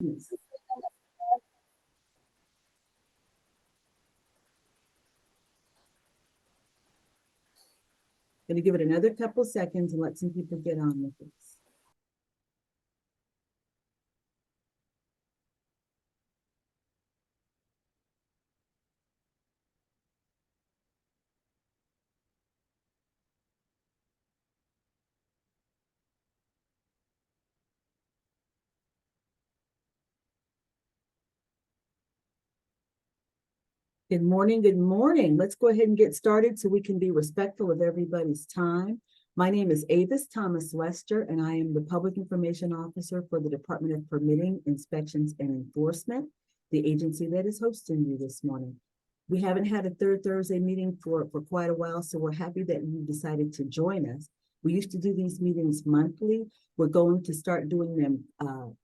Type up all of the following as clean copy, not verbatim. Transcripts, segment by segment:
Yes. Going to give it another couple seconds and let some people get on with this. Good morning, good morning. Let's go ahead and get started so we can be respectful of everybody's time. My name is Avis Thomas Lester, and I am the Public Information Officer for the Department of Permitting, Inspections, and Enforcement, the agency that is hosting you this morning. We haven't had a third Thursday meeting for quite a while, so we're happy that you decided to join us. We used to do these meetings monthly. We're going to start doing them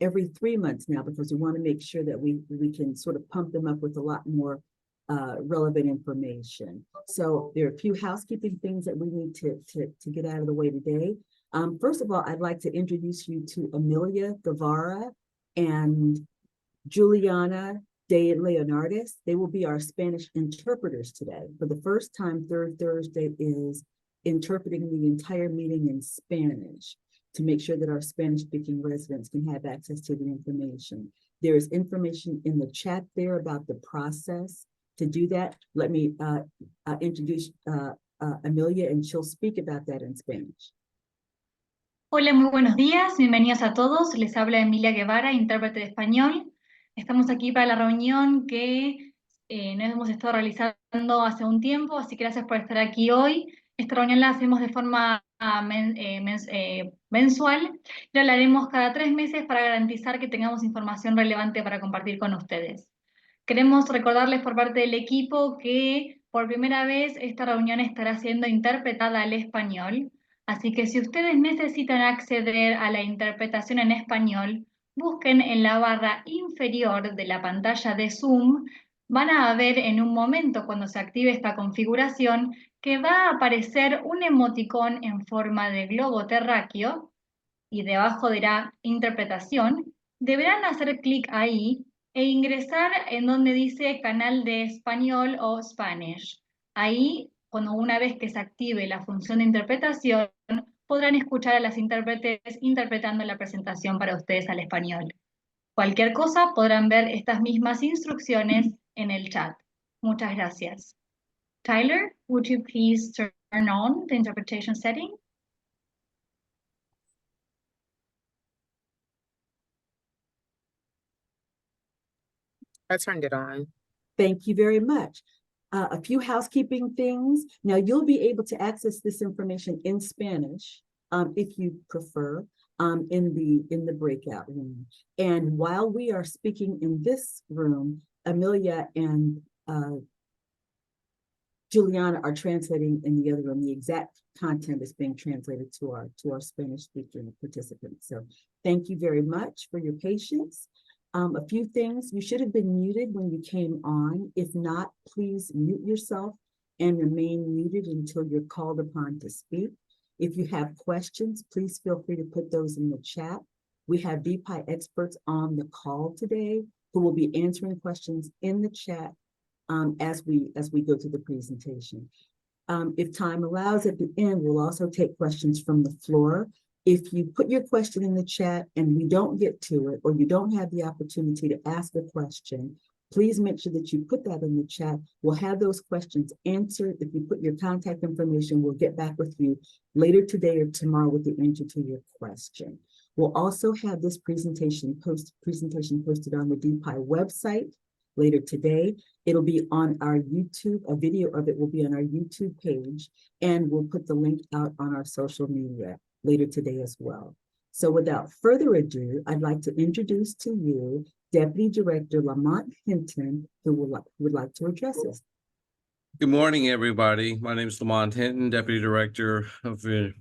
every 3 months now because we want to make sure that we can sort of pump them up with a lot more relevant information. So there are a few housekeeping things that we need to get out of the way today. First of all, I'd like to introduce you to Amelia Guevara and Juliana de Leonardis. They will be our Spanish interpreters today. For the first time, third Thursday is interpreting the entire meeting in Spanish to make sure that our Spanish-speaking residents can have access to the information. There is information in the chat there about the process. To do that, let me introduce Amelia, and she'll speak about that in Spanish. Hola, muy buenos días, bienvenidos a todos. Les habla Emilia Guevara, intérprete de español. Estamos aquí para la reunión que nos hemos estado realizando hace un tiempo, así que gracias por estar aquí hoy. Esta reunión la hacemos de forma mensual y la haremos cada 3 meses para garantizar que tengamos información relevante para compartir con ustedes. Queremos recordarles por parte del equipo que por primera vez esta reunión estará siendo interpretada al español. Así que si ustedes necesitan acceder a la interpretación en español, busquen en la barra inferior de la pantalla de Zoom. Van a ver en un momento cuando se active esta configuración que va a aparecer un emoticón en forma de globo terráqueo y debajo dirá interpretación. Deberán hacer clic ahí e ingresar en donde dice canal de español o Spanish. Ahí, una vez que se active la función de interpretación, podrán escuchar a las intérpretes interpretando la presentación para ustedes al español. Cualquier cosa podrán ver estas mismas instrucciones en el chat. Muchas gracias. Tyler, would you please turn on the interpretation setting? I turned it on. Thank you very much. A few housekeeping things. Now you'll be able to access this information in Spanish, if you prefer, in the breakout room. And while we are speaking in this room, Amelia and Juliana are translating in the other room. The exact content is being translated to our Spanish-speaking participants. So thank you very much for your patience. A few things. You should have been muted when you came on. If not, please mute yourself and remain muted until you're called upon to speak. If you have questions, please feel free to put those in the chat. We have DPIE experts on the call today who will be answering questions in the chat as we go through the presentation. If time allows, at the end, we'll also take questions from the floor. If you put your question in the chat and we don't get to it, or you don't have the opportunity to ask a question, please make sure that you put that in the chat. We'll have those questions answered. If you put your contact information, we'll get back with you later today or tomorrow with the answer to your question. We'll also have this presentation posted on the DPIE website later today. It'll be on our YouTube, a video of it will be on our YouTube page, and we'll put the link out on our social media later today as well. So without further ado, I'd like to introduce to you Deputy Director Lamont Hinton, who would like to address us. Good morning, everybody. My name is Lamont Hinton, Deputy Director of the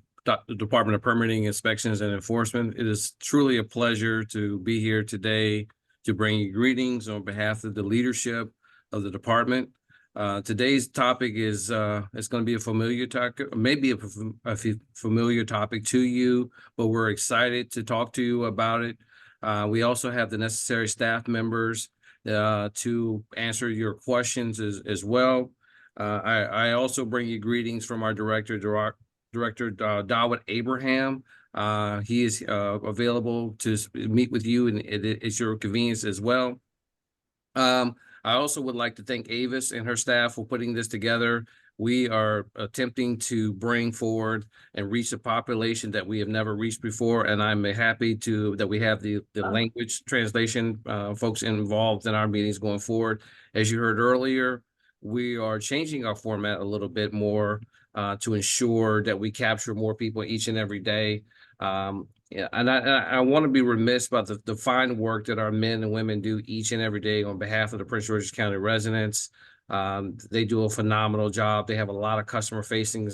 Department of Permitting, Inspections, and Enforcement. It is truly a pleasure to be here today to bring you greetings on behalf of the leadership of the department. Today's topic is it's going to be a familiar topic, maybe a familiar topic to you, but we're excited to talk to you about it. We also have the necessary staff members to answer your questions as well. I also bring you greetings from our Director Dawit Abraham. He is available to meet with you, and it's your convenience as well. I also would like to thank Avis and her staff for putting this together. We are attempting to bring forward and reach a population that we have never reached before, and I'm happy that we have the language translation folks involved in our meetings going forward. As you heard earlier, we are changing our format a little bit more to ensure that we capture more people each and every day. Yeah, and I want to be remiss about the fine work that our men and women do each and every day on behalf of the Prince George's County residents. They do a phenomenal job. They have a lot of customer facing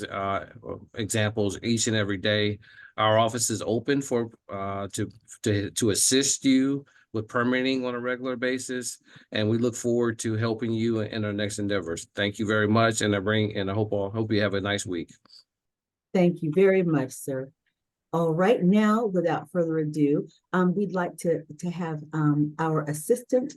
examples each and every day. Our office is open for to assist you with permitting on a regular basis, and we look forward to helping you in our next endeavors. Thank you very much, and I hope you have a nice week. Thank you very much, sir. All right, now, without further ado, we'd like to have our Assistant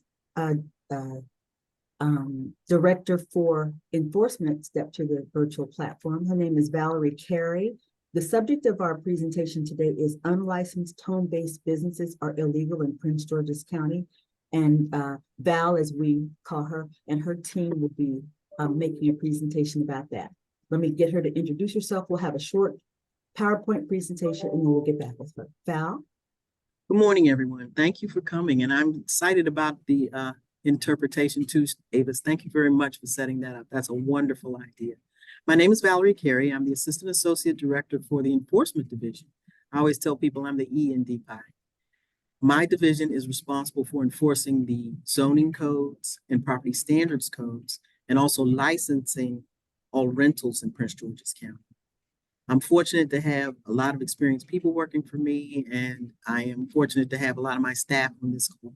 Director for Enforcement step to the virtual platform. Her name is Valerie Carey. The subject of our presentation today is unlicensed home-based businesses are illegal in Prince George's County. And Val, as we call her, and her team will be making a presentation about that. Let me get her to introduce herself. We'll have a short PowerPoint presentation, and then we'll get back with her. Val? Good morning, everyone. Thank you for coming, and I'm excited about the interpretation too, Avis. Thank you very much for setting that up. That's a wonderful idea. My name is Valerie Carey. I'm the Assistant Associate Director for the Enforcement Division. I always tell people I'm the E in DPIE. My division is responsible for enforcing the zoning codes and property standards codes, and also licensing all rentals in Prince George's County. I'm fortunate to have a lot of experienced people working for me, and I am fortunate to have a lot of my staff on this call.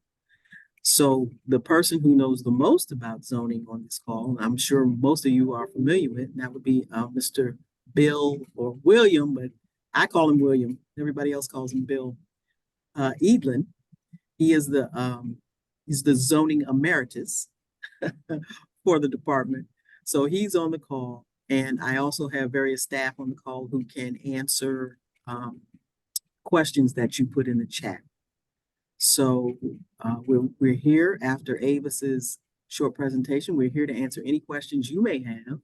So the person who knows the most about zoning on this call, I'm sure most of you are familiar with, and that would be Mr. Bill or William, but I call him William. Everybody else calls him Bill. Edlin. He is he's the zoning emeritus for the department. So he's on the call. And I also have various staff on the call who can answer questions that you put in the chat. So we're here after Avis's short presentation. We're here to answer any questions you may have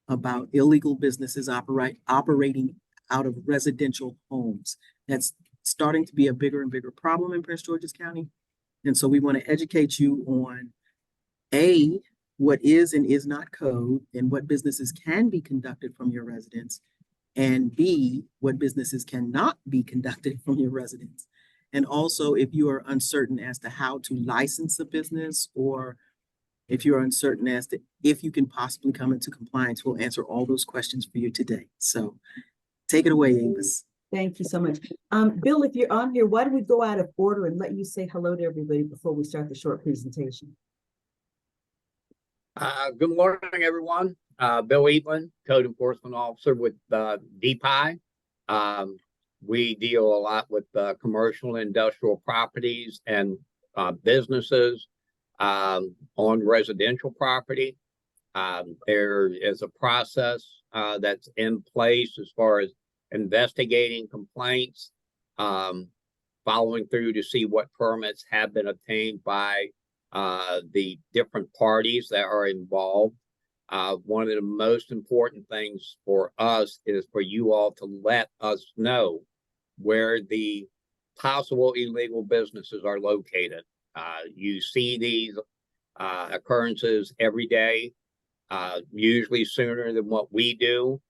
about illegal businesses operating out of residential homes. That's starting to be a bigger and bigger problem in Prince George's County. And so we want to educate you on what is and is not code, and what businesses can be conducted from your residence, and B, what businesses cannot be conducted from your residence. And also, if you are uncertain as to how to license a business, or if you're uncertain as to if you can possibly come into compliance, we'll answer all those questions for you today. So take it away, Avis. Thank you so much. Bill, if you're on here, why don't we go out of order and let you say hello to everybody before we start the short presentation? Good morning, everyone. Bill Eatlin, Code Enforcement Officer with DPIE. We deal a lot with commercial and industrial properties and businesses on residential property. There is a process that's in place as far as investigating complaints, following through to see what permits have been obtained by the different parties that are involved. One of the most important things for us is for you all to let us know where the possible illegal businesses are located. You see these occurrences every day, usually sooner than what we do.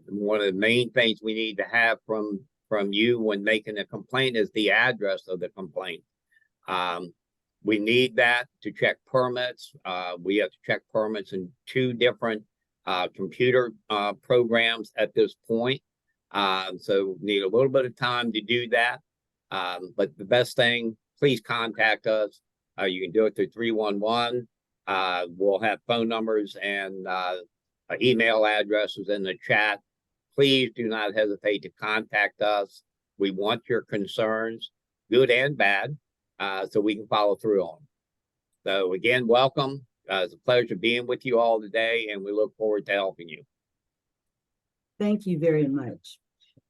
One of the main things we need to have from you when making a complaint is the address of the complaint. We need that to check permits. We have to check permits in 2 different computer programs at this point. So we need a little bit of time to do that. But the best thing, please contact us. You can do it through 311. We'll have phone numbers and email addresses in the chat. Please do not hesitate to contact us. We want your concerns. good and bad, so we can follow through on them. So again, welcome. It's a pleasure being with you all today, and we look forward to helping you. Thank you very much.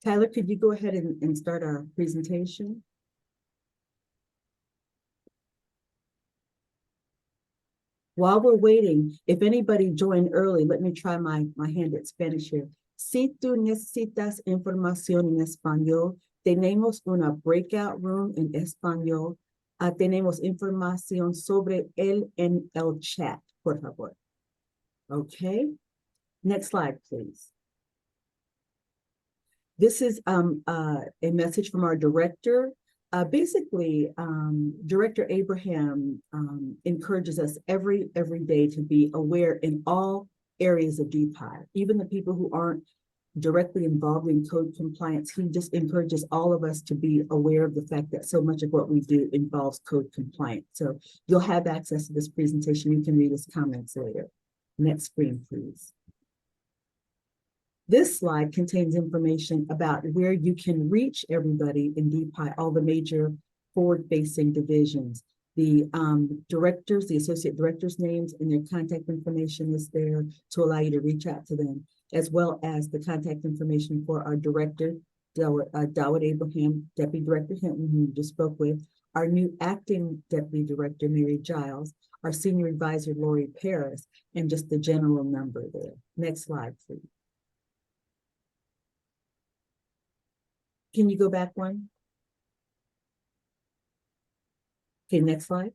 Tyler, could you go ahead and start our presentation? While we're waiting, if anybody joined early, let me try my hand at Spanish here. Si tú necesitas información en español, tenemos una breakout room en español. Tenemos información sobre él en el chat, por favor. Okay, next slide, please. This is a message from our director. Basically, Director Abraham encourages us every day to be aware in all areas of DPIE, even the people who aren't directly involved in code compliance. He just encourages all of us to be aware of the fact that so much of what we do involves code compliance. So you'll have access to this presentation. You can read his comments later. Next screen, please. This slide contains information about where you can reach everybody in DPIE, all the major forward-facing divisions. The directors, the associate directors' names and their contact information is there to allow you to reach out to them, as well as the contact information for our director, Dawud Abraham, Deputy Director Hinton, who you just spoke with, our new acting Deputy Director, Mary Giles, our senior advisor, Lori Paris, and just the general number there. Next slide, please. Can you go back one? Okay, next slide.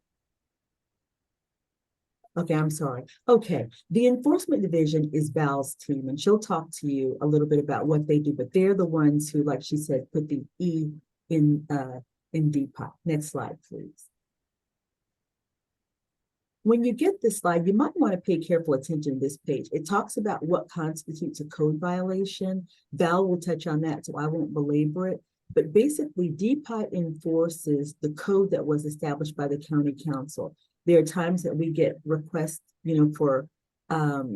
Okay, I'm sorry. Okay, the enforcement division is Val's team, and she'll talk to you a little bit about what they do, but they're the ones who, like she said, put the E in DPIE. Next slide, please. When you get this slide, you might want to pay careful attention to this page. It talks about what constitutes a code violation. Val will touch on that, so I won't belabor it. But basically, DPIE enforces the code that was established by the county council. There are times that we get requests, for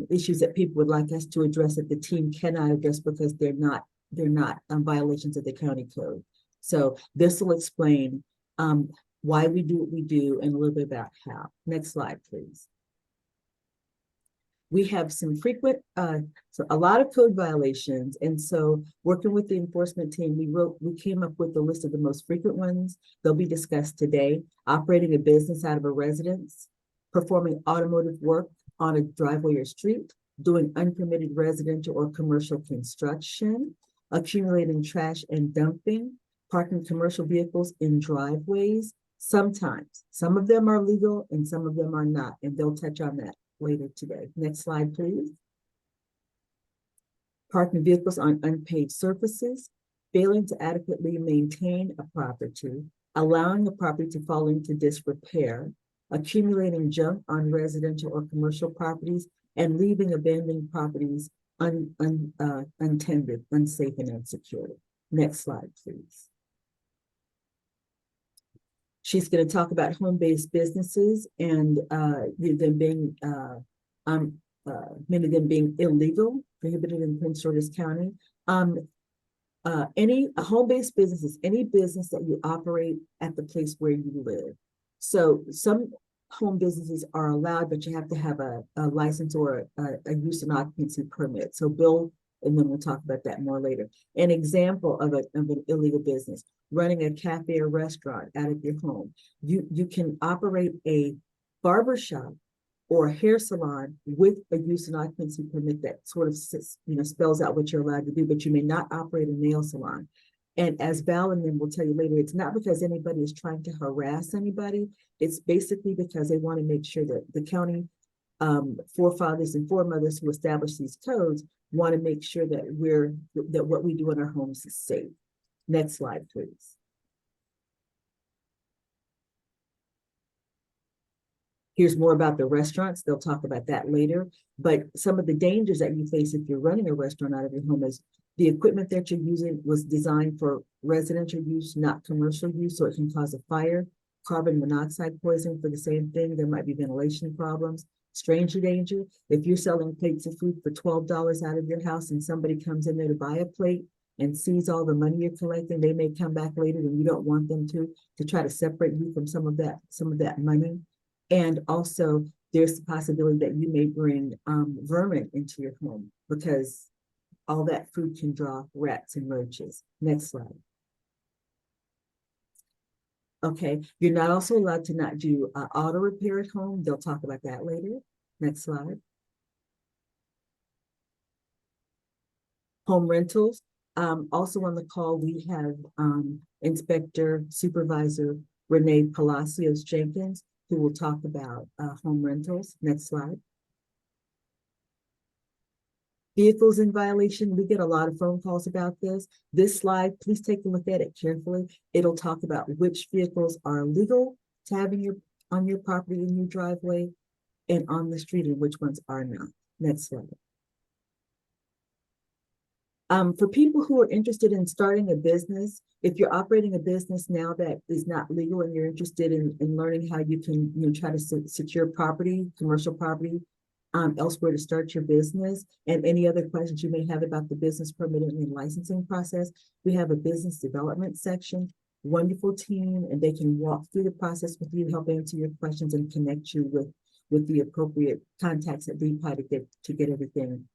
issues that people would like us to address that the team cannot address because they're not violations of the county code. So this will explain why we do what we do, and a little bit about how. Next slide, please. We have some frequent, so a lot of code violations. And so working with the enforcement team, we came up with a list of the most frequent ones. They'll be discussed today. Operating a business out of a residence, performing automotive work on a driveway or street, doing unpermitted residential or commercial construction, accumulating trash and dumping, parking commercial vehicles in driveways. Sometimes, some of them are legal and some of them are not, and they'll touch on that later today. Next slide, please. Parking vehicles on unpaved surfaces, failing to adequately maintain a property, allowing a property to fall into disrepair, accumulating junk on residential or commercial properties, and leaving abandoned properties untended, unsafe, and unsecured. Next slide, please. She's going to talk about home-based businesses and them being many of them being illegal, prohibited in Prince George's County. Any home-based businesses, any business that you operate at the place where you live. So some home businesses are allowed, but you have to have a license or a use and occupancy permit. So Bill, and then we'll talk about that more later. An example of an illegal business: running a cafe or restaurant out of your home. You can operate a barbershop or a hair salon with a use and occupancy permit that sort of spells out what you're allowed to do, but you may not operate a nail salon. And as Val and then will tell you later, it's not because anybody is trying to harass anybody. It's basically because they want to make sure that the county forefathers and foremothers who established these codes want to make sure that what we do in our homes is safe. Next slide, please. Here's more about the restaurants. They'll talk about that later. But some of the dangers that you face if you're running a restaurant out of your home is the equipment that you're using was designed for residential use, not commercial use, so it can cause a fire. Carbon monoxide poisoning for the same thing. There might be ventilation problems. Stranger danger: if you're selling plates of food for $12 out of your house and somebody comes in there to buy a plate, and sees all the money you're collecting, they may come back later and you don't want them to try to separate you from some of that money. And also there's the possibility that you may bring vermin into your home because all that food can draw rats and roaches. Next slide. Okay, you're not also allowed to not do auto repair at home. They'll talk about that later. Next slide. Home rentals. Also on the call, we have Inspector Supervisor Renee Palacios Jenkins, who will talk about home rentals. Next slide. Vehicles in violation. We get a lot of phone calls about this. This slide, please take a look at it carefully. It'll talk about which vehicles are legal to have on your property, in your driveway, and on the street, and which ones are not. Next slide. For people who are interested in starting a business, if you're operating a business now that is not legal and you're interested in learning how you can try to secure property, commercial property, elsewhere to start your business, and any other questions you may have about the business permitting and licensing process, we have a business development section, wonderful team, and they can walk through the process with you, help answer your questions, and connect you with the appropriate contacts at DPIE to get everything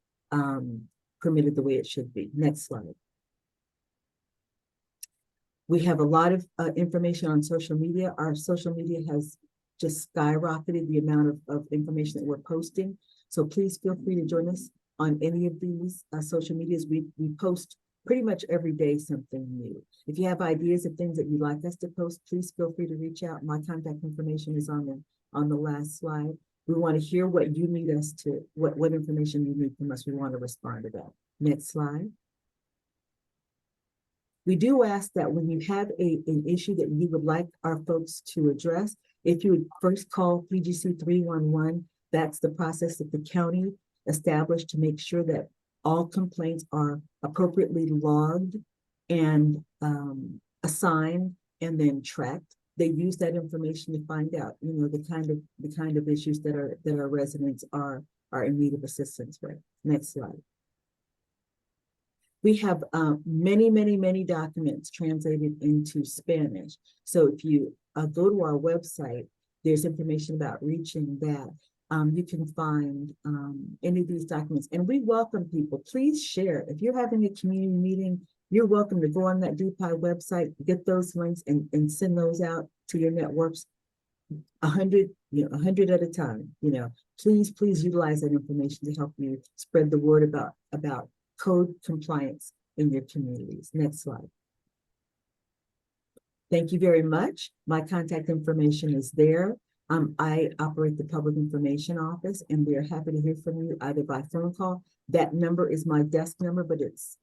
permitted the way it should be. Next slide. We have a lot of information on social media. Our social media has just skyrocketed the amount of information that we're posting. So please feel free to join us on any of these social medias. We post pretty much every day something new. If you have ideas of things that you'd like us to post, please feel free to reach out. My contact information is on the last slide. We want to hear what you need us to, what information you need from us. We want to respond to that. Next slide. We do ask that when you have an issue that you would like our folks to address, if you would first call PGC 311, that's the process that the county established to make sure that all complaints are appropriately logged and assigned and then tracked. They use that information to find out, the kind of issues that our residents are in need of assistance with. Next slide. We have many documents translated into Spanish. So if you go to our website, there's information about reaching that. You can find any of these documents, and we welcome people. Please share. If you're having a community meeting, you're welcome to go on that DPIE website, get those links, and send those out to your networks. 100 at a time. Please utilize that information to help you spread the word about code compliance in your communities. Next slide. Thank you very much. My contact information is there. I operate the Public Information Office, and we are happy to hear from you either by phone call. That number is my desk number, but it's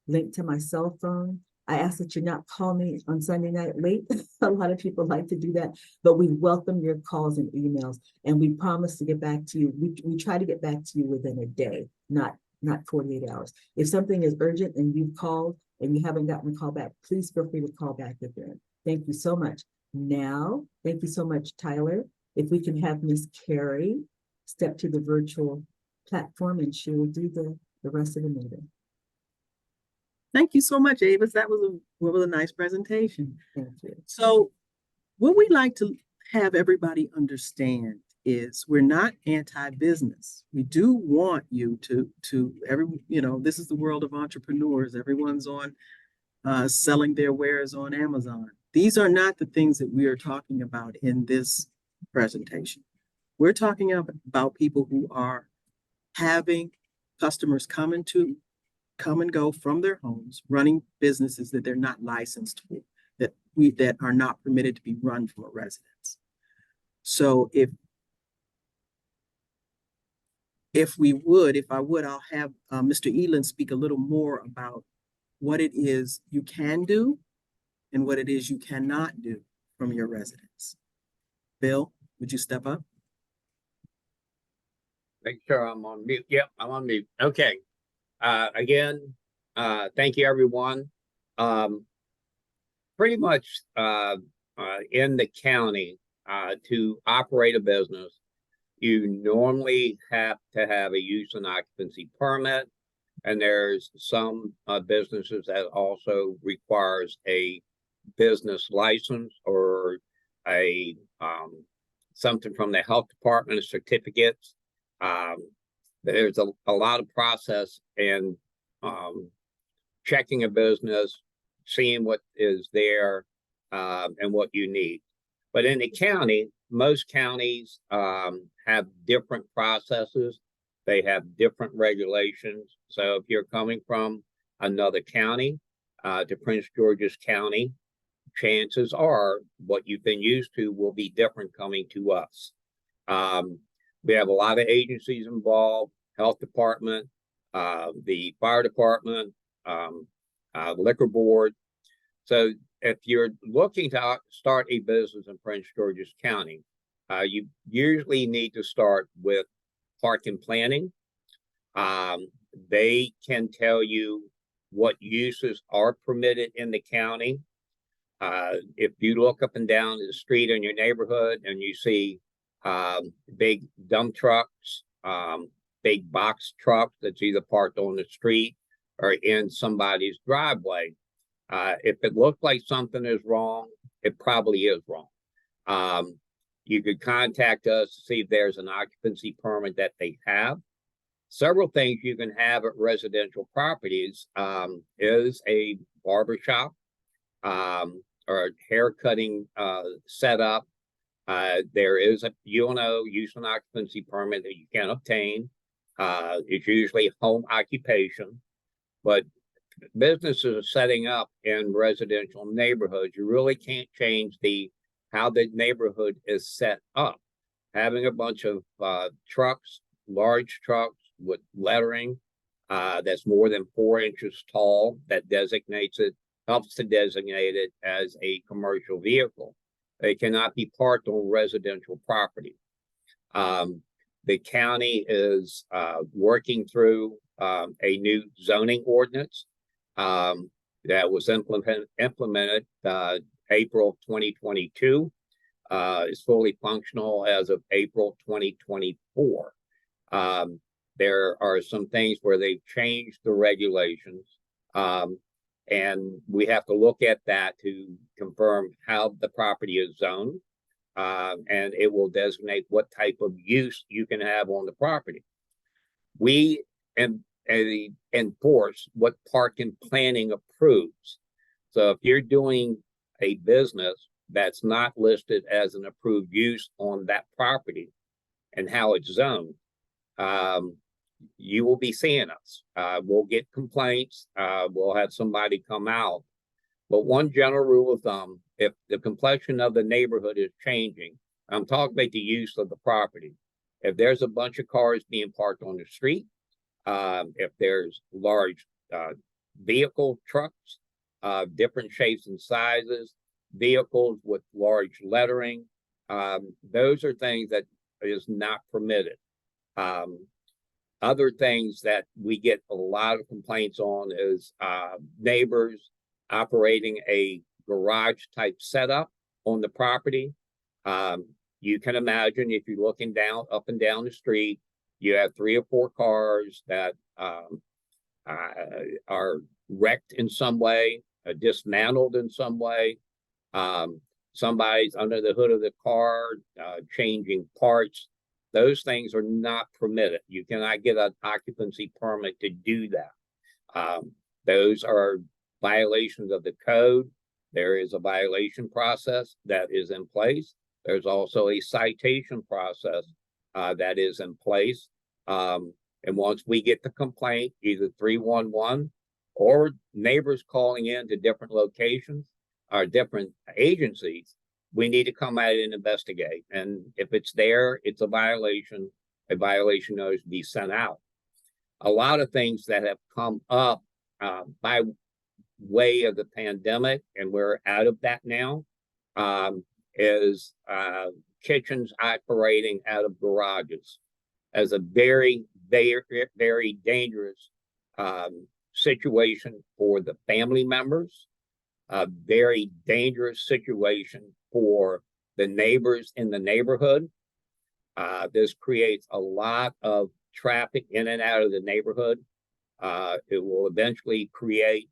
linked to my cell phone. I ask that you not call me on Sunday night late. A lot of people like to do that, but we welcome your calls and emails, and we promise to get back to you. We try to get back to you within a day, not 48 hours. If something is urgent and you've called and you haven't gotten a call back, please feel free to call back again. Thank you so much. Now, thank you so much, Tyler. If we can have Miss Carrie step to the virtual platform, and she will do the rest of the meeting. Thank you so much, Avis. That was a nice presentation. Thank you. So what we like to have everybody understand is we're not anti-business. We do want you to this is the world of entrepreneurs. Everyone's on selling their wares on Amazon. These are not the things that we are talking about in this presentation. We're talking about people who are having customers come and go from their homes, running businesses that they're not licensed for, that are not permitted to be run from a residence. So if I would, I'll have Mr. Eland speak a little more about what it is you can do and what it is you cannot do from your residence. Bill, would you step up? Make sure I'm on mute. Yep, I'm on mute. Okay. Again, thank you, everyone. Pretty much in the county, to operate a business, you normally have to have a use and occupancy permit, And there's some businesses that also requires a business license or a something from the health department, certificates. There's a lot of process in checking a business, seeing what is there and what you need. But in the county, most counties have different processes. They have different regulations. So if you're coming from another county to Prince George's County, chances are what you've been used to will be different coming to us. We have a lot of agencies involved, health department, the fire department, liquor board. So if you're looking to start a business in Prince George's County, you usually need to start with parking planning. They can tell you what uses are permitted in the county. If you look up and down the street in your neighborhood and you see big dump trucks, big box trucks that's either parked on the street or in somebody's driveway, if it looks like something is wrong, it probably is wrong. You could contact us to see if there's an occupancy permit that they have. Several things you can have at residential properties is a barber shop or hair cutting setup. There is a UNO, use and occupancy permit, that you can obtain. It's usually home occupation, but businesses are setting up in residential neighborhoods. You really can't change how the neighborhood is set up. Having a bunch of trucks, large trucks with lettering that's more than 4 inches tall, that designates it, helps to designate it as a commercial vehicle. They cannot be parked on residential property. The county is working through a new zoning ordinance that was implemented April 2022. Is fully functional as of April 2024. There are some things where they've changed the regulations, and we have to look at that to confirm how the property is zoned, and it will designate what type of use you can have on the property. We enforce what parking planning approves. So if you're doing a business that's not listed as an approved use on that property and how it's zoned, you will be seeing us. We'll get complaints. We'll have somebody come out. But one general rule of thumb, if the complexion of the neighborhood is changing, I'm talking about the use of the property. If there's a bunch of cars being parked on the street, if there's large vehicle trucks, different shapes and sizes, vehicles with large lettering, those are things that is not permitted. Other things that we get a lot of complaints on is neighbors operating a garage type setup on the property. You can imagine if you're looking up and down the street, you have 3 or 4 cars that are wrecked in some way, dismantled in some way. Somebody's under the hood of the car, changing parts. Those things are not permitted. You cannot get an occupancy permit to do that. Those are violations of the code. There is a violation process that is in place. There's also a citation process that is in place. And once we get the complaint, either 311 or neighbors calling in to different locations or different agencies, we need to come out and investigate. And if it's there, it's a violation. A violation notice to be sent out. A lot of things that have come up by way of the pandemic, and we're out of that now, is kitchens operating out of garages as a very, very, very dangerous situation for the family members, a very dangerous situation for the neighbors in the neighborhood. This creates a lot of traffic in and out of the neighborhood. It will eventually create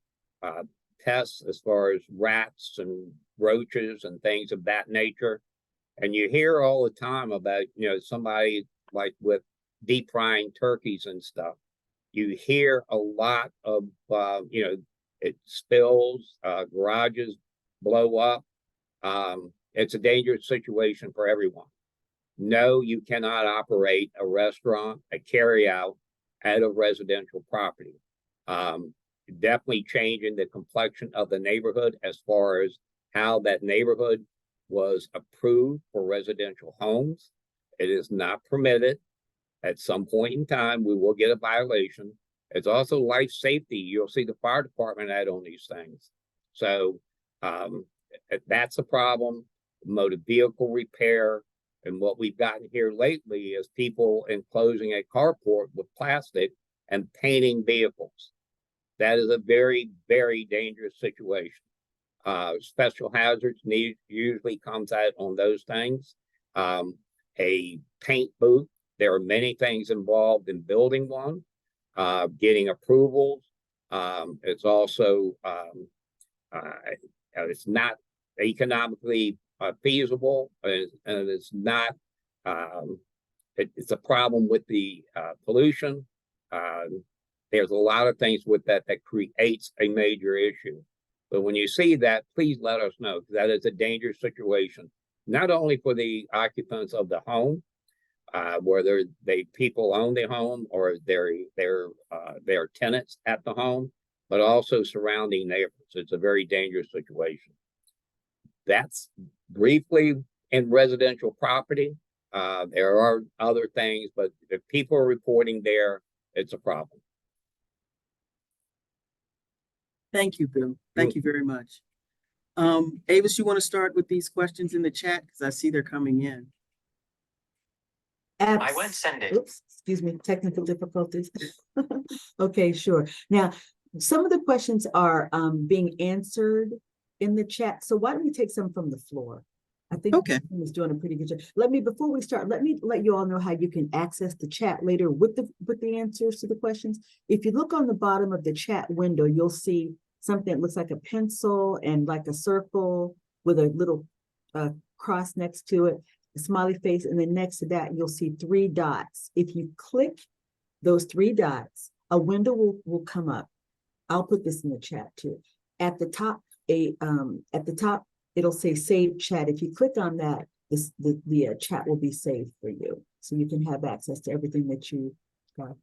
pests as far as rats and roaches and things of that nature. And you hear all the time about, somebody like with deep frying turkeys and stuff. You hear a lot of, it spills, garages blow up. It's a dangerous situation for everyone. No, you cannot operate a restaurant, a carryout out of residential property. Definitely changing the complexion of the neighborhood as far as how that neighborhood was approved for residential homes. It is not permitted. At some point in time, we will get a violation. It's also life safety. You'll see the fire department out on these things. So that's a problem. Motor vehicle repair. And what we've gotten here lately is people enclosing a carport with plastic and painting vehicles. That is a very, very dangerous situation. Special hazards usually comes out on those things. A paint booth. There are many things involved in building one, getting approvals. It's also, it's not economically feasible, and it's not, it's a problem with the pollution. There's a lot of things with that creates a major issue. But when you see that, please let us know, because that is a dangerous situation, not only for the occupants of the home, whether people own the home or they're tenants at the home, but also surrounding neighbors. It's a very dangerous situation. That's briefly in residential property. There are other things, but if people are reporting there, it's a problem. Thank you, Bill. Thank you very much. Avis, you want to start with these questions in the chat? Because I see they're coming in. I won't send it. Oops, excuse me, technical difficulties. Okay, sure. Now, some of the questions are being answered in the chat. So why don't we take some from the floor? I think he was doing a pretty good job. Before we start, let me let you all know how you can access the chat later with the answers to the questions. If you look on the bottom of the chat window, you'll see something that looks like a pencil and like a circle with a little cross next to it, a smiley face, and then next to that, you'll see 3 dots. If you click those 3 dots, a window will come up. I'll put this in the chat too. At the top, it'll say save chat. If you click on that, the chat will be saved for you. So you can have access to everything that you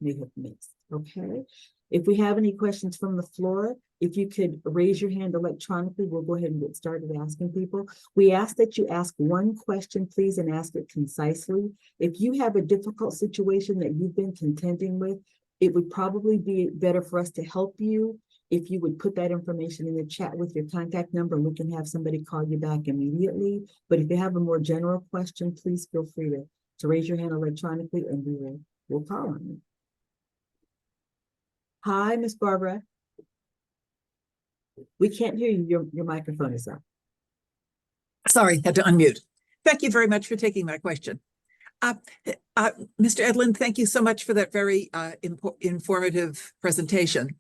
may have missed, okay? If we have any questions from the floor, if you could raise your hand electronically, we'll go ahead and get started asking people. We ask that you ask one question, please, and ask it concisely. If you have a difficult situation that you've been contending with, it would probably be better for us to help you if you would put that information in the chat with your contact number, and we can have somebody call you back immediately. But if you have a more general question, please feel free to raise your hand electronically, and we'll call on you. Hi, Miss Barbara. We can't hear you. Your microphone is up. Sorry, had to unmute. Thank you very much for taking my question. Mr. Edlin, thank you so much for that very informative presentation.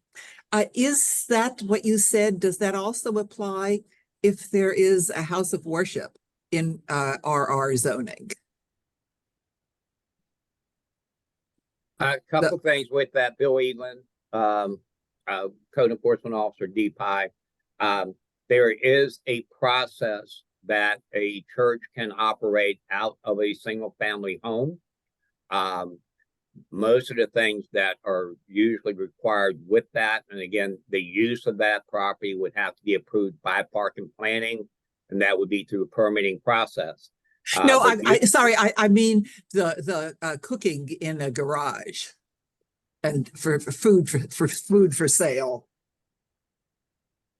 Is that what you said? Does that also apply if there is a house of worship in RR zoning? A couple of things with that, Bill Edlin, Code Enforcement Officer, DPIE. There is a process that a church can operate out of a single family home. Most of the things that are usually required with that, and again, the use of that property would have to be approved by Park and Planning, and that would be through a permitting process. No, sorry, I mean the cooking in a garage and for food for sale.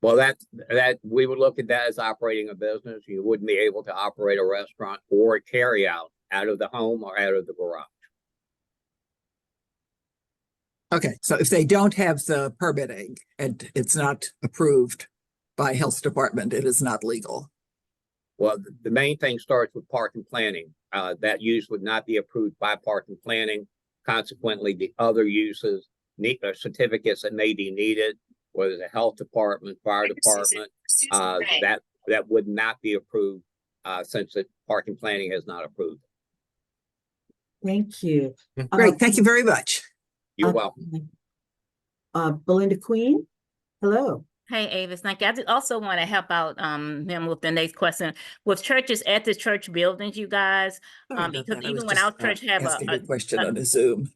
Well, that we would look at that as operating a business. You wouldn't be able to operate a restaurant or a carry out of the home or out of the garage. Okay, so if they don't have the permitting and it's not approved by health department, it is not legal. Well, the main thing starts with Park and Planning. That use would not be approved by Park and Planning. Consequently, the other uses certificates that may be needed, whether it's a health department, fire department, that would not be approved, since the parking planning has not approved. Thank you. Great, thank you very much. You're welcome. Belinda Queen, hello. Hey, Avis, thank you. I also want to help out him with the next question. With churches at the church buildings, you guys, Sorry about because that. I was even when our just, church have asking a question on the Zoom.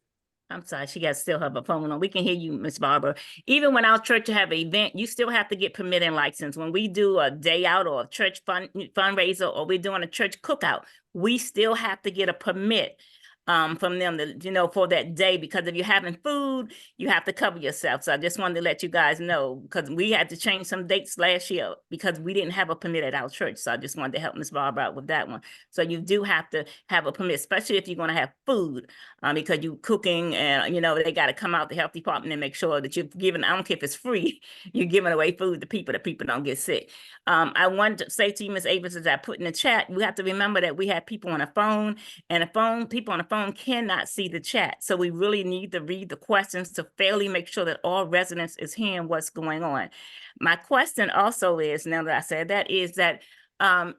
I'm sorry, she got still have a phone on. We can hear you, Miss Barbara. Even when our church have an event, you still have to get permit and license. When we do a day out or a church fundraiser, or we're doing a church cookout, we still have to get a permit from them to, for that day, because if you're having food, you have to cover yourself. So I just wanted to let you guys know, because we had to change some dates last year because we didn't have a permit at our church. So I just wanted to help Miss Barbara out with that one. So you do have to have a permit, especially if you're going to have food, because you cooking and, they got to come out the health department and make sure that you're giving, I don't care if it's free, you're giving away food to people, that people don't get sick. I wanted to say to you, Ms. Avis, as I put in the chat, we have to remember that we have people on the phone, and people on the phone cannot see the chat. So we really need to read the questions to fairly make sure that all residents is hearing what's going on. My question also is, now that I said that, is that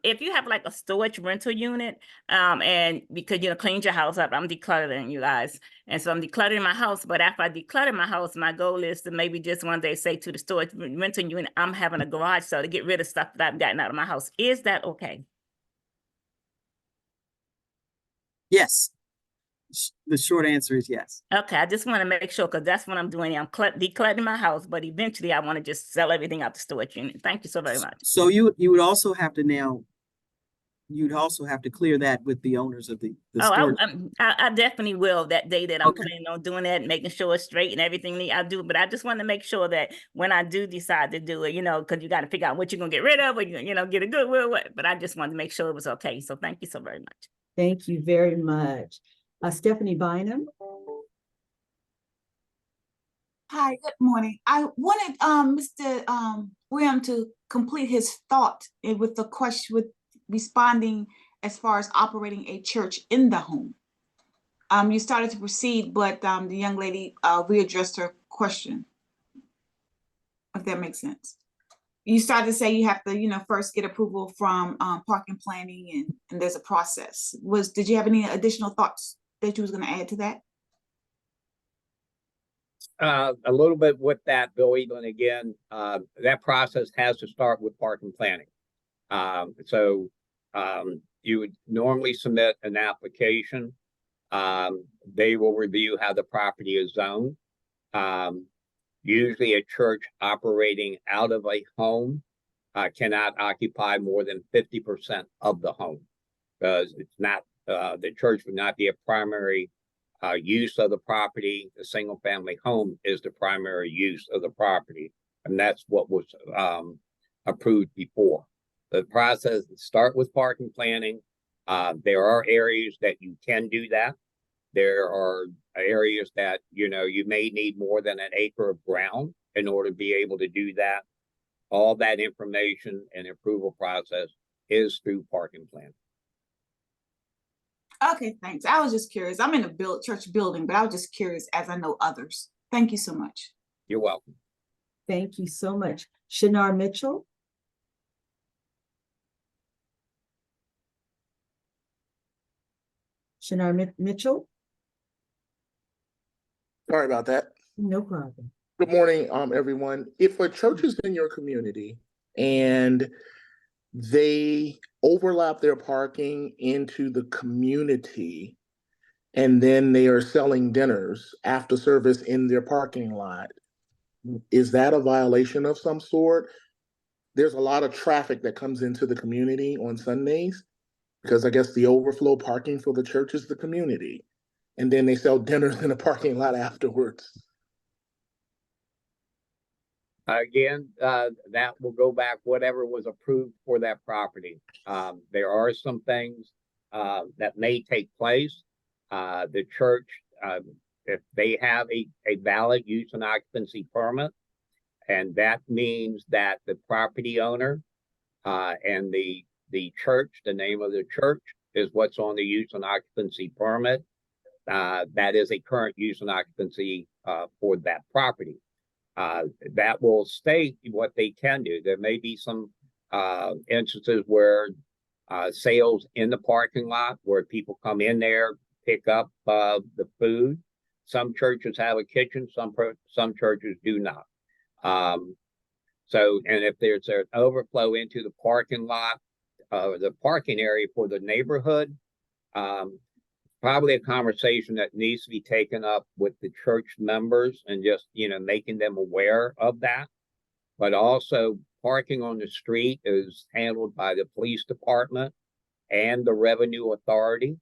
if you have like a storage rental unit, and because cleaned your house up, I'm decluttering, you guys, and so I'm decluttering my house. But after I declutter my house, my goal is to maybe just one day say to the storage rental unit, I'm having a garage sale to get rid of stuff that I've gotten out of my house. Is that okay? Yes. The short answer is yes. Okay, I just want to make sure, because that's what I'm doing. I'm decluttering my house, but eventually I want to just sell everything out the storage unit. Thank you so very much. So you would also have to you'd also have to clear that with the owners of the storage. I definitely will that day that I'm Okay. planning on doing that, making sure it's straight and everything I do. But I just want to make sure that when I do decide to do it, because you got to figure out what you're going to get rid of, or get a goodwill. But I just wanted to make sure it was okay. So thank you so very much. Thank you very much. Stephanie Bynum. Hi, good morning. I wanted Mr. William to complete his thought with the question, with responding as far as operating a church in the home. You started to proceed, but the young lady readdressed her question, if that makes sense. You started to say you have to, first get approval from parking planning, and there's a process. Did you have any additional thoughts that you was going to add to that? A little bit with that, Bill Eaglin, again, that process has to start with parking planning. So you would normally submit an application. They will review how the property is zoned. Usually a church operating out of a home cannot occupy more than 50% of the home, because it's not, the church would not be a primary use of the property. The single family home is the primary use of the property. And that's what was approved before. The process start with parking planning. There are areas that you can do that. There are areas that, you may need more than an acre of ground in order to be able to do that. All that information and approval process is through parking plan. Okay, thanks. I was just curious. I'm in a church building, but I was just curious, as I know others. Thank you so much. You're welcome. Thank you so much. Shinar Mitchell. Shinar Mitchell. Sorry about that. No problem. Good morning, everyone. If a church is in your community and they overlap their parking into the community, and then they are selling dinners after service in their parking lot, is that a violation of some sort? There's a lot of traffic that comes into the community on Sundays, because I guess the overflow parking for the church is the community. And then they sell dinners in the parking lot afterwards. Again, that will go back whatever was approved for that property. There are some things that may take place. The church, if they have a valid use and occupancy permit, and that means that the property owner and the church, the name of the church is what's on the use and occupancy permit. that is a current use and occupancy for that property. That will state what they can do. There may be some instances where sales in the parking lot where people come in there, pick up the food. Some churches have a kitchen, some churches do not. So, and if there's an overflow into the parking lot, the parking area for the neighborhood, probably a conversation that needs to be taken up with the church members and just, making them aware of that. But also parking on the street is handled by the police department and the revenue authority.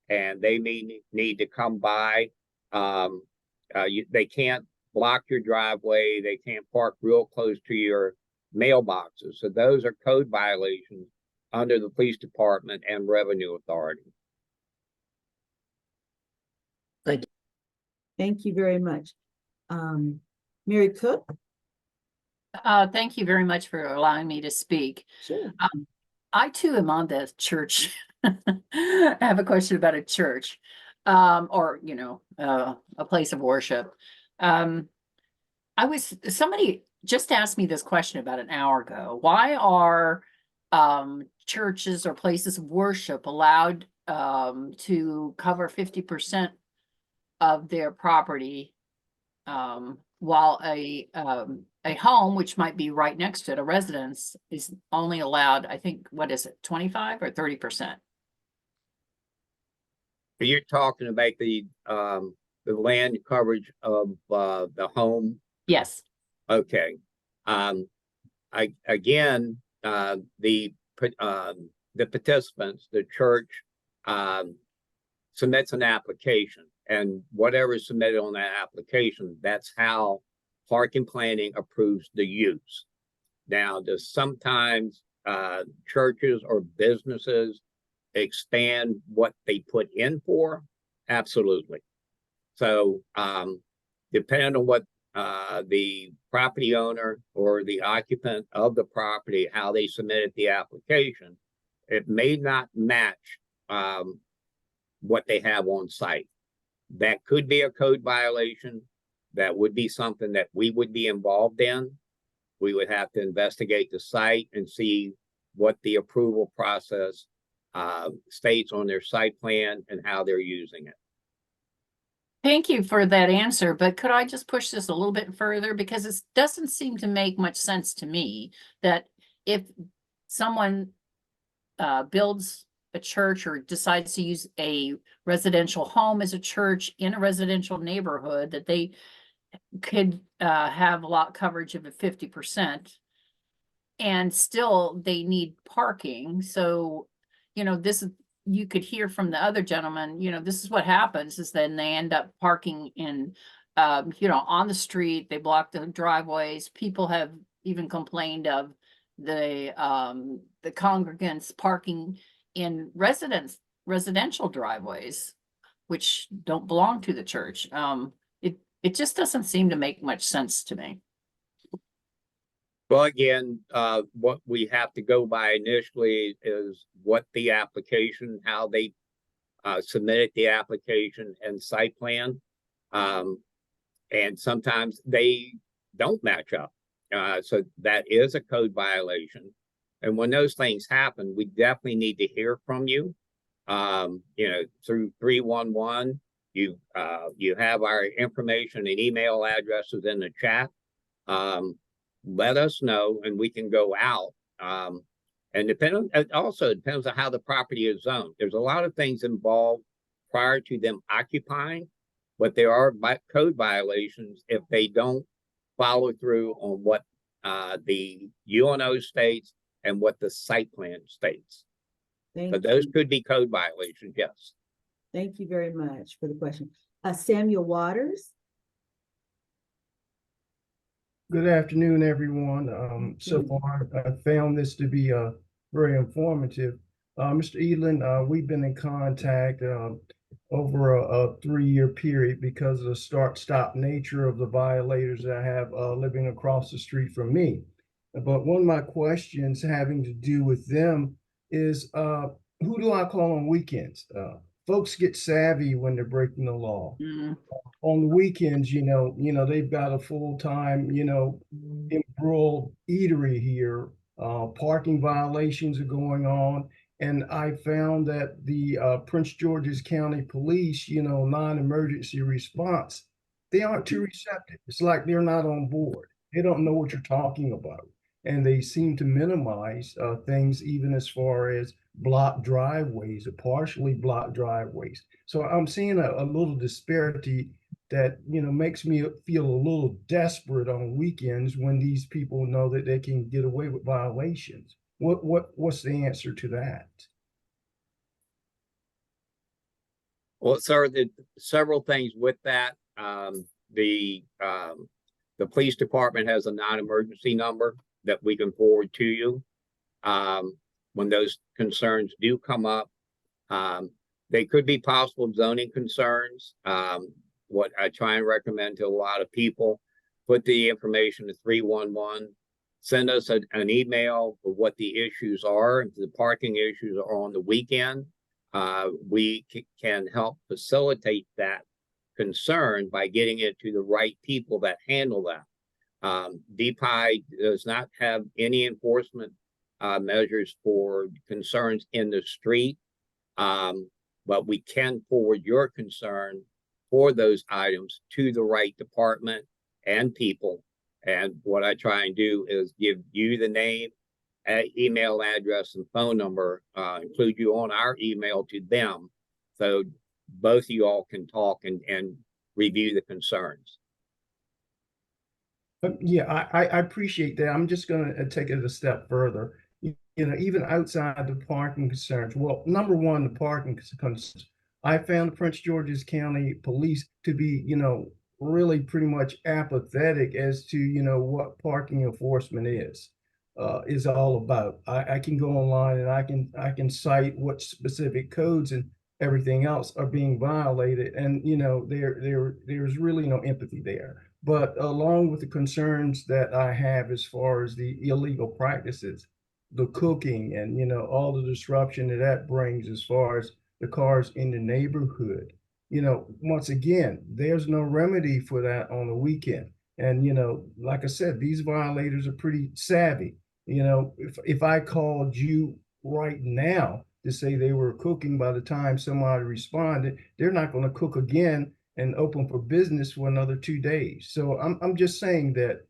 And they may need to come by. They can't block your driveway. They can't park real close to your mailboxes. So those are code violations under the police department and revenue authority. Thank you very much. Mary Cook? Thank you very much for allowing me to speak. Sure. I too am on the church. I have a question about a church, or a place of worship. Somebody just asked me this question about an hour ago. Why are churches or places of worship allowed to cover 50% of their property, while a home, which might be right next to it, a residence, is only allowed, I think, what is it, 25 or 30%? You're talking about the land coverage of the home? Yes. Okay. The participants, the church, submits an application, and whatever is submitted on that application, that's how parking planning approves the use. Now, does sometimes churches or businesses expand what they put in for? Absolutely. So depending on what the property owner or the occupant of the property, how they submitted the application, it may not match what they have on site. That could be a code violation. That would be something that we would be involved in. We would have to investigate the site and see what the approval process states on their site plan and how they're using it. Thank you for that answer, but could I just push this a little bit further? Because it doesn't seem to make much sense to me that if someone builds a church or decides to use a residential home as a church in a residential neighborhood, that they could have lot coverage of 50%, and still they need parking. So, this is, you could hear from the other gentleman, this is what happens is then they end up parking in, on the street. They block the driveways. People have even complained of the congregants parking in residential driveways, which don't belong to the church. It just doesn't seem to make much sense to me. Well, again, what we have to go by initially is what the application, how they submitted the application and site plan. And sometimes they don't match up. So that is a code violation. And when those things happen, we definitely need to hear from you. Through 311, you have our information and email addresses in the chat. Let us know and we can go out. And it also depends on how the property is zoned. There's a lot of things involved prior to them occupying, but there are code violations if they don't follow through on what the UNO states and what the site plan states. But those could be code violations, yes. Thank you very much for the question. Samuel Waters. Good afternoon, everyone. So far, I found this to be very informative. Mr. Edlin, we've been in contact over a 3-year period because of the start-stop nature of the violators that I have living across the street from me. But one of my questions having to do with them is, who do I call on weekends? folks get savvy when they're breaking the law. Mhm. On the weekends, they've got a full-time, embroiled eatery here. Parking violations are going on. And I found that the Prince George's County Police, non-emergency response, they aren't too receptive. It's like they're not on board. They don't know what you're talking about. And they seem to minimize things even as far as blocked driveways or partially blocked driveways. So I'm seeing a little disparity that makes me feel a little desperate on weekends when these people know that they can get away with violations. What's the answer to that? Well, sir, several things with that. The police department has a non-emergency number that we can forward to you. When those concerns do come up, they could be possible zoning concerns. What I try and recommend to a lot of people, put the information to 311, send us an email of what the issues are. If the parking issues are on the weekend, we can help facilitate that concern by getting it to the right people that handle that. DPIE does not have any enforcement measures for concerns in the street, but we can forward your concern for those items to the right department and people. And what I try and do is give you the name, email address, and phone number, include you on our email to them, so both of you all can talk and review the concerns. Yeah, I appreciate that. I'm just going to take it a step further. Even outside the parking concerns. Well, number one, the parking concerns. I found Prince George's County Police to be, really pretty much apathetic as to, what parking enforcement is all about. I can go online and I can cite what specific codes and everything else are being violated, and there's really no empathy there. But along with the concerns that I have as far as the illegal practices, the cooking, and all the disruption that brings as far as the cars in the neighborhood, once again, there's no remedy for that on the weekend. And like I said, these violators are pretty savvy. If I called you right now to say they were cooking, by the time somebody responded, they're not going to cook again and open for business for another 2 days. So I'm just saying that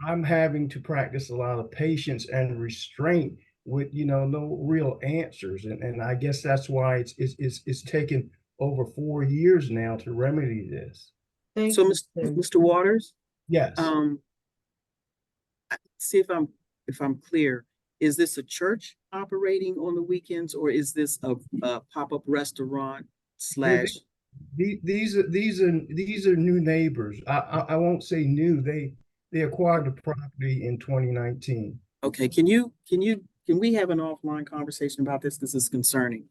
I'm having to practice a lot of patience and restraint with no real answers, and I guess that's why it's taken over 4 years now to remedy this. Thank So, you, Mr. Waters, Yes. see if I'm clear. Is this a church operating on the weekends, or is this a pop-up restaurant slash? These are new neighbors. I won't say new. They acquired the property in 2019. Okay, can we have an offline conversation about this? This is concerning.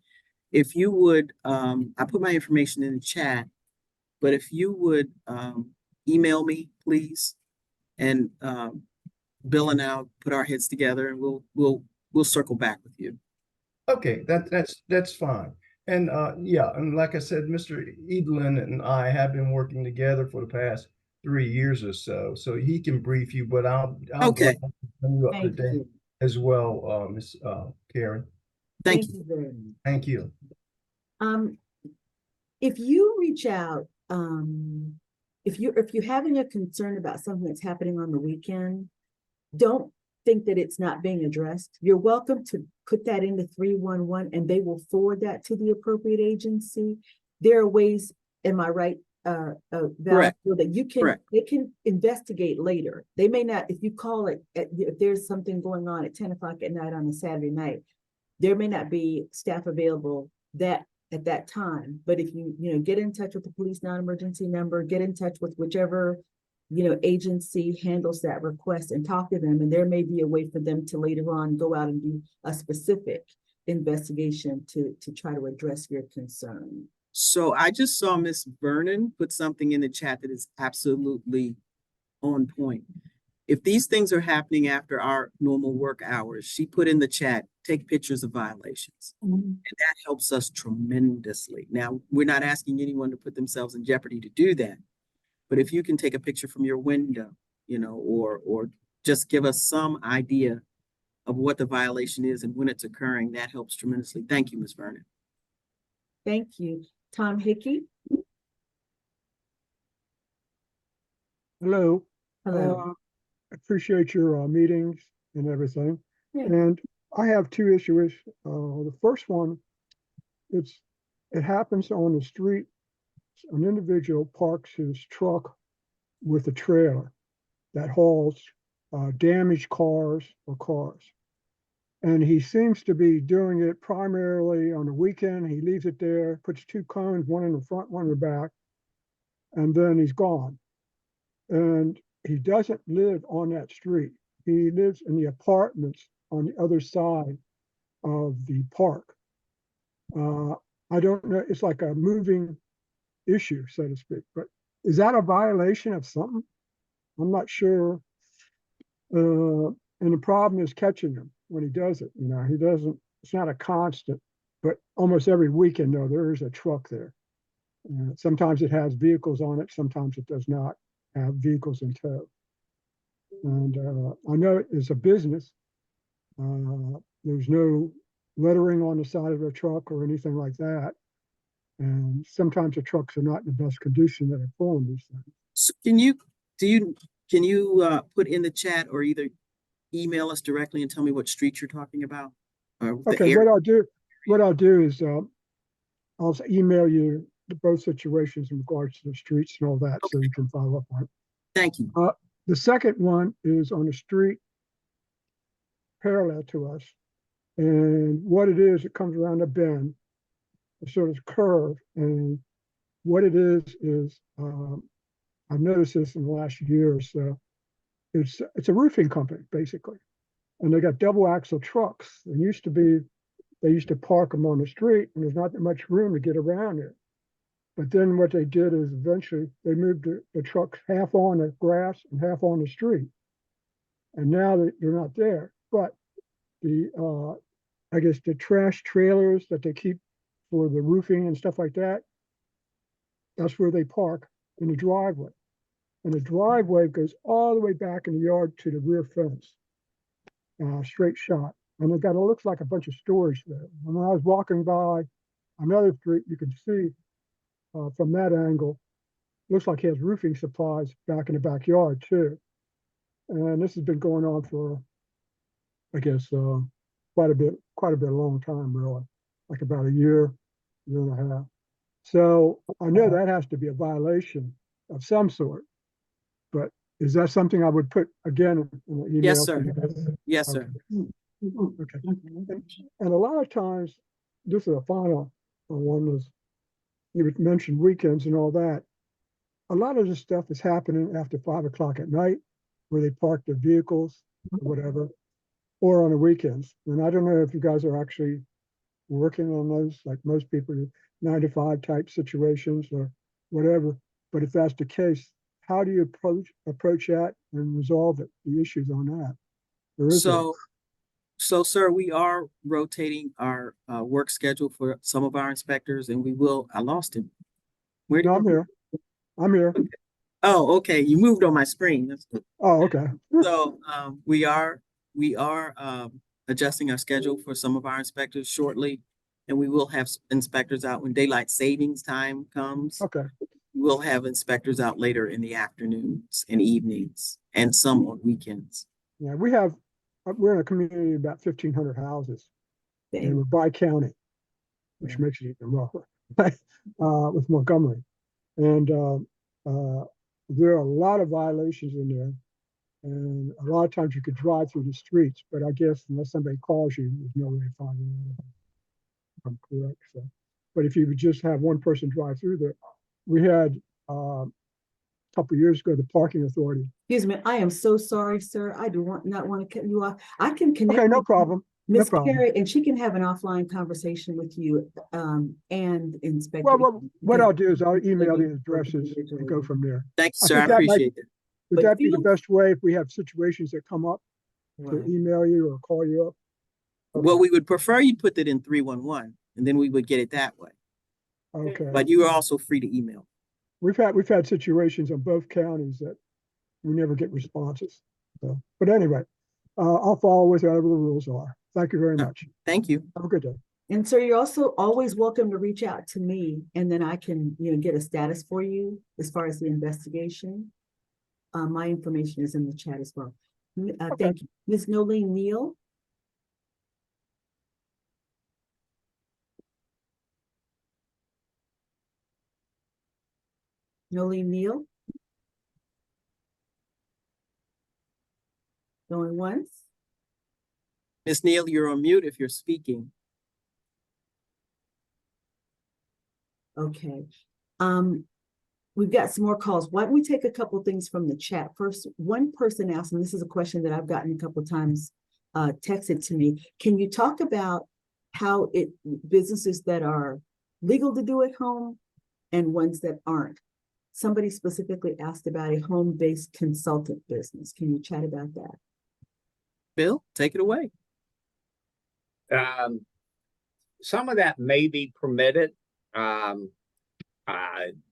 If you would, I put my information in the chat, but if you would email me, please, and Bill and I'll put our heads together and we'll circle back with you. Okay, that's fine. And yeah, and like I said, Mr. Edlin and I have been working together for the past 3 years or so. So he can brief you, but I'll Okay. bring you up to Thank date you. as well, Miss Karen. Thank you. very much. Thank you. If you reach out, if you're having a concern about something that's happening on the weekend, don't think that it's not being addressed. You're welcome to put that into 311 and they will forward that to the appropriate agency. There are ways, am I right, Val, Correct. so that you can, Correct. they can investigate later. They may not, if you call it, if there's something going on at 10 o'clock at night on a Saturday night, there may not be staff available at that time. But if you get in touch with the police non-emergency number, get in touch with whichever agency handles that request and talk to them, and there may be a way for them to later on go out and do a specific investigation to try to address your concern. So I just saw Miss Vernon put something in the chat that is absolutely on point. if these things are happening after our normal work hours, she put in the chat, take pictures of violations. And that helps us tremendously. Now, we're not asking anyone to put themselves in jeopardy to do that. But if you can take a picture from your window, you know, or just give us some idea of what the violation is and when it's occurring, that helps tremendously. Thank you, Ms. Vernon. Thank you. Tom Hickey? Hello. Hello. Appreciate your meetings and everything. Yeah. And I have two issues. The first one, it happens on the street. An individual parks his truck with a trailer that hauls damaged cars or cars. And he seems to be doing it primarily on the weekend. He leaves it there, puts two cones, one in the front, one in the back, and then he's gone. And he doesn't live on that street. He lives in the apartments on the other side of the park. I don't know, it's like a moving issue, so to speak, but is that a violation of something? I'm not sure. And the problem is catching him when he does it. You know, he doesn't, it's not a constant, but almost every weekend, though, there is a truck there. Sometimes it has vehicles on it, sometimes it does not have vehicles in tow. And I know it's a business. There's no lettering on the side of the truck or anything like that. And sometimes the trucks are not in the best condition that are pulling these things. So can you put in the chat or either email us directly and tell me what street you're talking about? Okay, what I'll do is I'll email you both situations in regards to the streets and all that, so you can follow up on it. Thank you. The second one is on a street parallel to us. And what it is, it comes around a bend, a sort of curve. And what it is I've noticed this in the last year or so. It's a roofing company, basically. And they got double axle trucks. They used to park them on the street, and there's not that much room to get around it. But then what they did is eventually they moved the trucks half on the grass and half on the street. And now they're not there. But I guess the trash trailers that they keep for the roofing and stuff like that, that's where they park, in the driveway. And the driveway goes all the way back in the yard to the rear fence, straight shot. And it looks like a bunch of storage there. And when I was walking by another street, you could see from that angle, looks like he has roofing supplies back in the backyard too. And this has been going on for, I guess, quite a bit, a long time, really, like about a year and a half. So I know that has to be a violation of some sort, but is that something I would put again in the email? Yes, sir. Yes, sir. Okay. And a lot of times, this is a final one, was you mentioned weekends and all that. A lot of this stuff is happening after 5 o'clock at night, where they park their vehicles or whatever, or on the weekends. And I don't know if you guys are actually working on those, like most people, 9 to 5 type situations or whatever. But if that's the case, how do you approach that and resolve the issues on that? So, sir, we are rotating our work schedule for some of our inspectors, and we will. I lost him. Where did I'm here. I'm here. Okay. Oh, okay. You moved on my screen. That's good. Oh, okay. So we are adjusting our schedule for some of our inspectors shortly, and we will have inspectors out when daylight savings time comes. Okay. We'll have inspectors out later in the afternoons and evenings, and some on weekends. Yeah, we're in a community of about 1,500 houses, and we're bi-county, which makes it even rougher with Montgomery. And there are a lot of violations in there. And a lot of times you could drive through the streets, but I guess unless somebody calls you, there's no way of finding out if I'm correct. So, but if you would just have one person drive through there, we had a couple of years ago, the parking authority. Excuse me, I am so sorry, sir. I do not want to cut you off. I can connect. Okay, no problem. Ms. Carey, and she can have an offline conversation with you and Inspector. Well, what I'll do is I'll email the addresses and go from there. Thanks, sir. I appreciate it. would But that be the feel- best way if we have situations that come up to Right. email you or call you up? Well, we would prefer you put it in 311 and then we would get it that way. Okay. But you are also free to email. We've had situations in both counties that we never get responses. So, but anyway, I'll follow with whatever the rules are. Thank you very much. Thank you. Have a good day. And so you're also always welcome to reach out to me, and then I can, get a status for you as far as the investigation. My information is in the chat as well. Thank you. Ms. Nolene Neal. Nolene Neal. Going once. Ms. Neal, you're on mute if you're speaking. Okay. We've got some more calls. Why don't we take a couple things from the chat first? One person asked, and this is a question that I've gotten a couple of times texted to me. Can you talk about how businesses that are legal to do at home and ones that aren't? Somebody specifically asked about a home-based consultant business. Can you chat about that? Bill, take it away. Some of that may be permitted.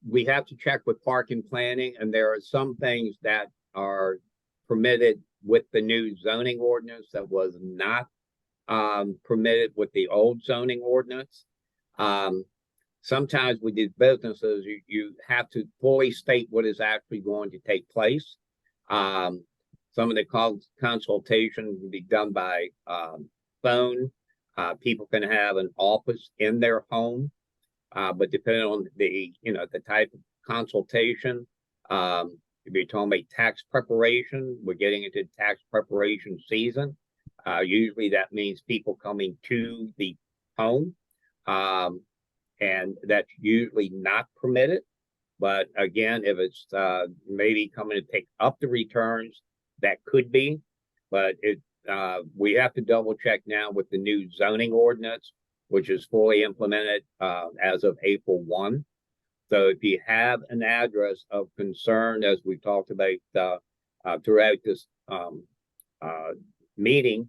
We have to check with parking planning, and there are some things that are permitted with the new zoning ordinance that was not permitted with the old zoning ordinance. Sometimes with these businesses, you have to fully state what is actually going to take place. Some of the consultation can be done by phone. People can have an office in their home. But depending on the type of consultation, if you're talking about tax preparation, we're getting into tax preparation season. Usually that means people coming to the home, and that's usually not permitted. But again, if it's maybe coming to pick up the returns, that could be. But we have to double check now with the new zoning ordinance, which is fully implemented as of April 1. So if you have an address of concern, as we talked about throughout this meeting,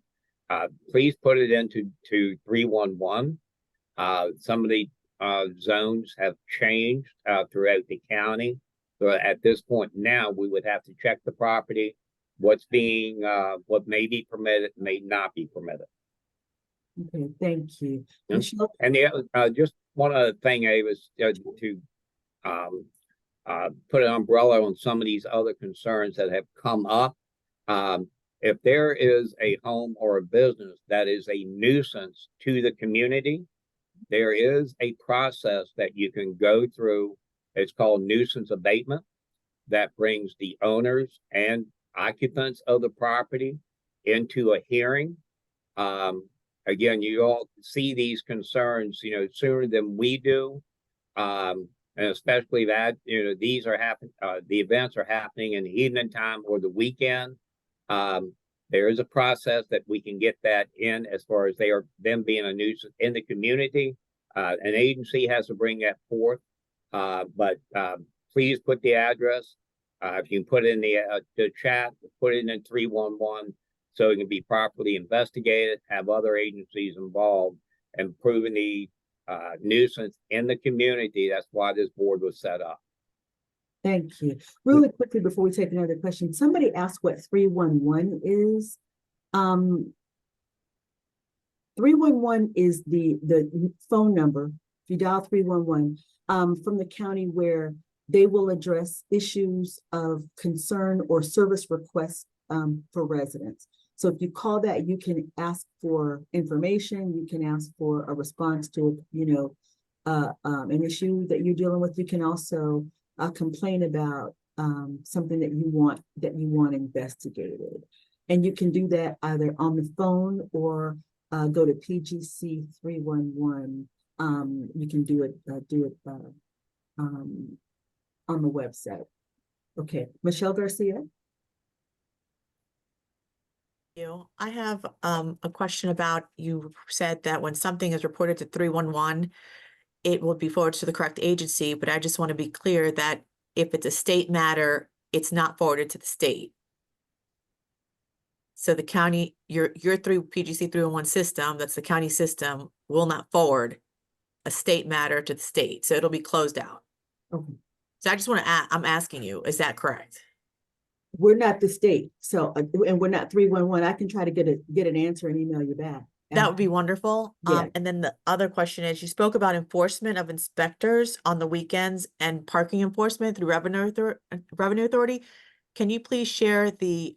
please put it into 311. Some of the zones have changed throughout the county. So at this point now, we would have to check the property, what may be permitted, may not be permitted. Okay, thank you. Yeah. Michelle? And the just one other thing, was to put an umbrella on some of these other concerns that have come up. If there is a home or a business that is a nuisance to the community, there is a process that you can go through. It's called nuisance abatement, that brings the owners and occupants of the property into a hearing. Again, you all see these concerns, sooner than we do. And especially that, these are happening, the events are happening in the evening time or the weekend. There is a process that we can get that in as far as them being a nuisance in the community. An agency has to bring that forth. But please put the address. If you can put it in the chat, put it in 311. So it can be properly investigated, have other agencies involved, and proving the nuisance in the community. That's why this board was set up. Thank you. Really quickly before we take another question, somebody asked what 311 is. 311 is the phone number. If you dial 311 from the county, where they will address issues of concern or service requests for residents. So if you call that, you can ask for information, you can ask for a response to, an issue that you're dealing with. You can also complain about something that you want investigated. And you can do that either on the phone or go to PGC 311. You can do it on the website. Okay, Michelle Garcia. I have a question about, you said that when something is reported to 311, it will be forwarded to the correct agency, but I just want to be clear that if it's a state matter, it's not forwarded to the state. So the county, your through PGC 311 system, that's the county system, will not forward a state matter to the state. So it'll be closed out. Okay. So I just want to I'm asking you, is that correct? We're not the state, so, and we're not 311. I can try to get an answer and email you back. That would be wonderful. Yeah. And then the other question is, you spoke about enforcement of inspectors on the weekends and parking enforcement through Revenue Authority. Can you please share the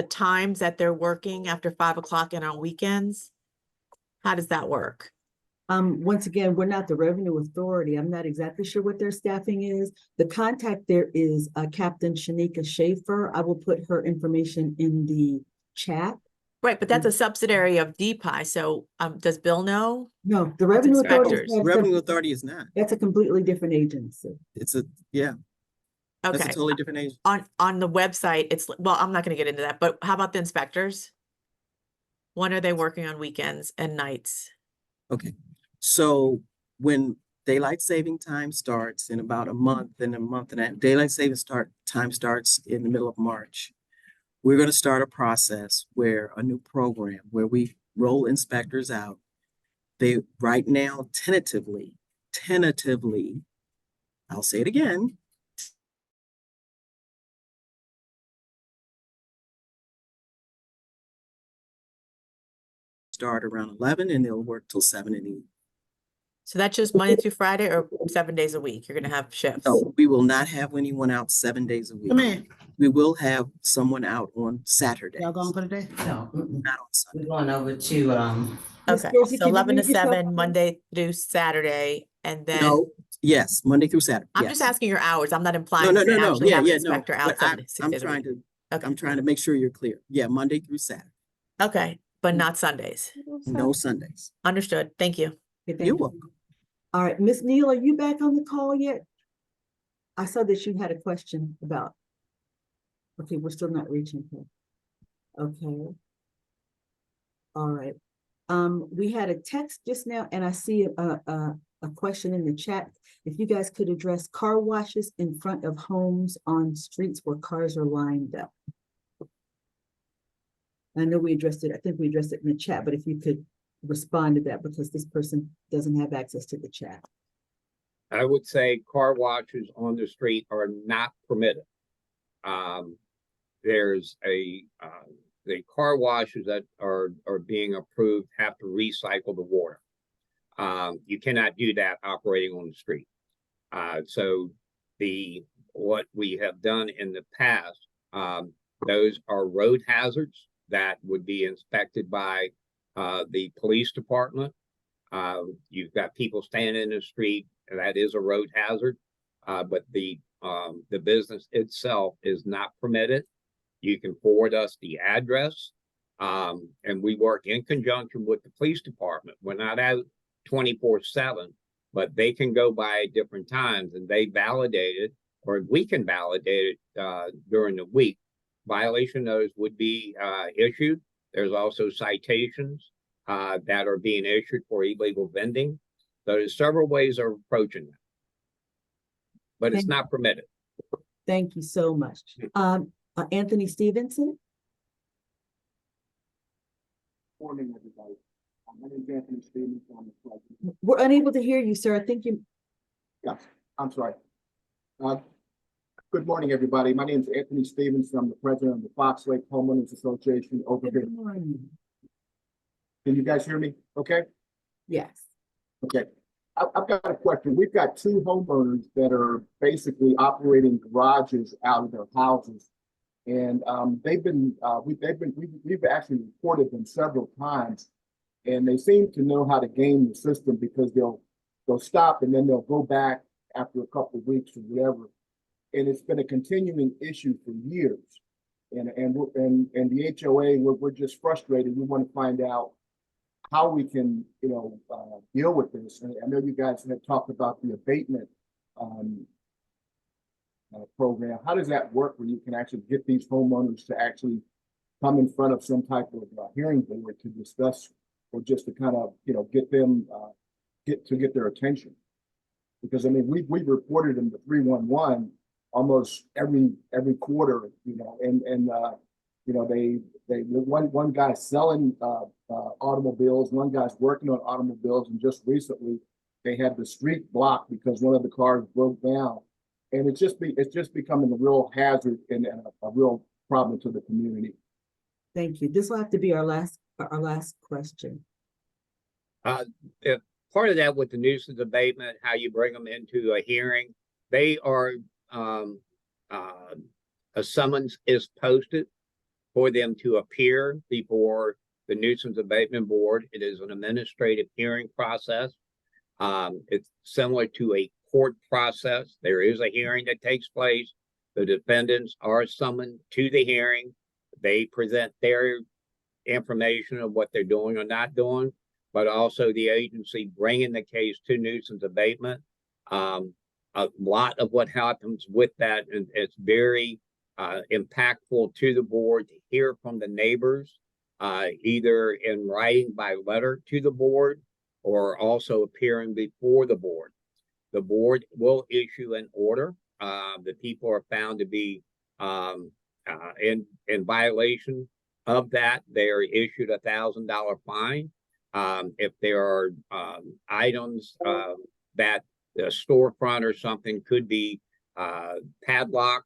times that they're working after 5 o'clock and on weekends? How does that work? Once again, we're not the Revenue Authority. I'm not exactly sure what their staffing is. The contact there is Captain Shanika Schaefer. I will put her information in the chat. Right, but that's a subsidiary of DPIE. So does Bill know? No, the Revenue Authority. inspectors. Revenue Authority is not. That's a completely different agency. It's a, yeah, that's a Okay. totally different agency. On the website, it's, well, I'm not going to get into that, but how about the inspectors? When are they working on weekends and nights? Okay, so when daylight saving time starts in about a month and a half, daylight saving time starts in the middle of March. We're going to start a process where a new program where we roll inspectors out. They right now tentatively, I'll say it again. Start around 11 and they'll work till 7 in the evening. So that's just Monday through Friday or 7 days a week? You're going to have shifts? No, we will not have anyone out 7 days a week. Come in. We will have someone out on Saturday. Y'all going for the day? No, Not on Sunday. we're going over to, Ms. Okay, Dorsey, so can you 11 to mute yourself? 7, Monday through Saturday, and then No, yes, Monday through Saturday. I'm yes. just asking your hours. I'm not implying No, to no, no, actually yeah, have an yeah, no. inspector out But 6 I'm days a trying week. to, Okay. I'm trying to make sure you're clear. Yeah, Monday through Saturday, Okay, but not Sundays. no Sundays. Understood. Thank you. Okay, thank You're you. welcome. All right, Ms. Neal, are you back on the call yet? I saw that you had a question about. Okay, we're still not reaching her. Okay. All right. We had a text just now, and I see a question in the chat. If you guys could address car washes in front of homes on streets where cars are lined up. I know we addressed it. I think we addressed it in the chat, but if you could respond to that, because this person doesn't have access to the chat. I would say car washes on the street are not permitted. There's the car washes that are being approved have to recycle the water. You cannot do that operating on the street. So what we have done in the past, those are road hazards that would be inspected by the police department. You've got people standing in the street, and that is a road hazard. But the business itself is not permitted. You can forward us the address, and we work in conjunction with the police department. We're not out 24/7, but they can go by at different times, and they validate it, or we can validate it during the week. Violation notice would be issued. There's also citations that are being issued for illegal vending. So there's several ways of approaching that, but it's not permitted. Thank you so much. Anthony Stevenson. Morning, everybody. My name is Anthony Stevenson. I'm the president. We're unable to hear you, sir. I think you. Yes, I'm sorry. Good morning, everybody. My name is Anthony Stevenson. I'm the president of the Fox Lake Homeowners Association over here. Good morning. Can you guys hear me? Okay. Yes. Okay. I've got a question. We've got two homeowners that are basically operating garages out of their houses. And we've actually reported them several times, and they seem to know how to game the system, because they'll stop and then they'll go back after a couple of weeks or whatever. And it's been a continuing issue for years. And the HOA, we're just frustrated. We want to find out how we can, deal with this. And I know you guys had talked about the abatement program. How does that work, where you can actually get these homeowners to actually come in front of some type of hearing board to discuss, or just to kind of, get them, get their attention? Because I mean, we reported them to 311, almost every quarter, one guy's selling automobiles, one guy's working on automobiles, and just recently they had the street blocked because one of the cars broke down, and it's just becoming a real hazard and a real problem to the community. Thank you. This will have to be our last question. If part of that with the nuisance abatement, how you bring them into a hearing, they are, a summons is posted for them to appear before the nuisance abatement board. It is an administrative hearing process. It's similar to a court process. There is a hearing that takes place. The defendants are summoned to the hearing. They present their information of what they're doing or not doing, but also the agency bringing the case to nuisance abatement. A lot of what happens with that, and it's very impactful to the board to hear from the neighbors, either in writing by letter to the board or also appearing before the board. The board will issue an order. The people are found to be in violation of that. They are issued $1,000 fine. If there are items that the storefront or something could be padlocked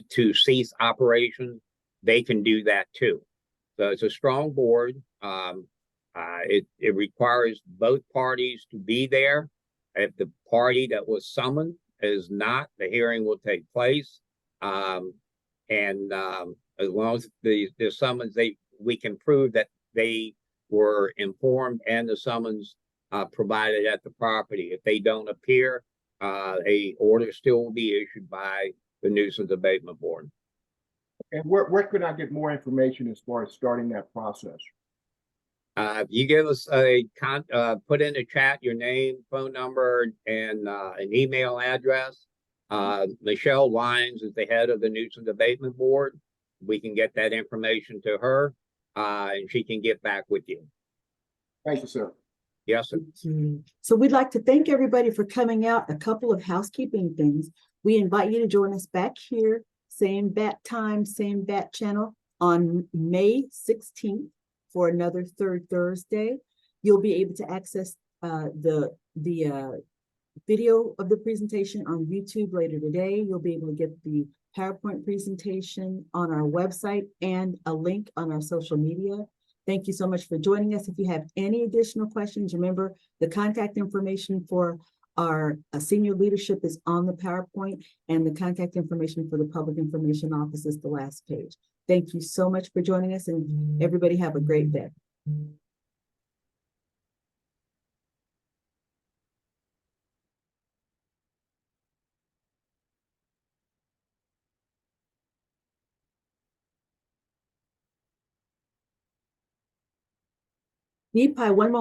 to cease operation, they can do that too. So it's a strong board. It requires both parties to be there. If the party that was summoned is not, the hearing will take place. As long as the summons, we can prove that they were informed and the summons provided at the property. If they don't appear, a order still will be issued by the nuisance abatement board. And where could I get more information as far as starting that process? You give us put in the chat your name, phone number, and an email address. Michelle Lyons is the head of the nuisance abatement board. We can get that information to her, and she can get back with you. Thank you, sir. Yes, sir. So we'd like to thank everybody for coming out. A couple of housekeeping things. We invite you to join us back here, same bat time, same bat channel on May 16th for another third Thursday. You'll be able to access the video of the presentation on YouTube later today. You'll be able to get the PowerPoint presentation on our website and a link on our social media. Thank you so much for joining us. If you have any additional questions, remember the contact information for our senior leadership is on the PowerPoint, and the contact information for the Public Information Office is the last page. Thank you so much for joining us, and everybody have a great day. DPIE, one moment.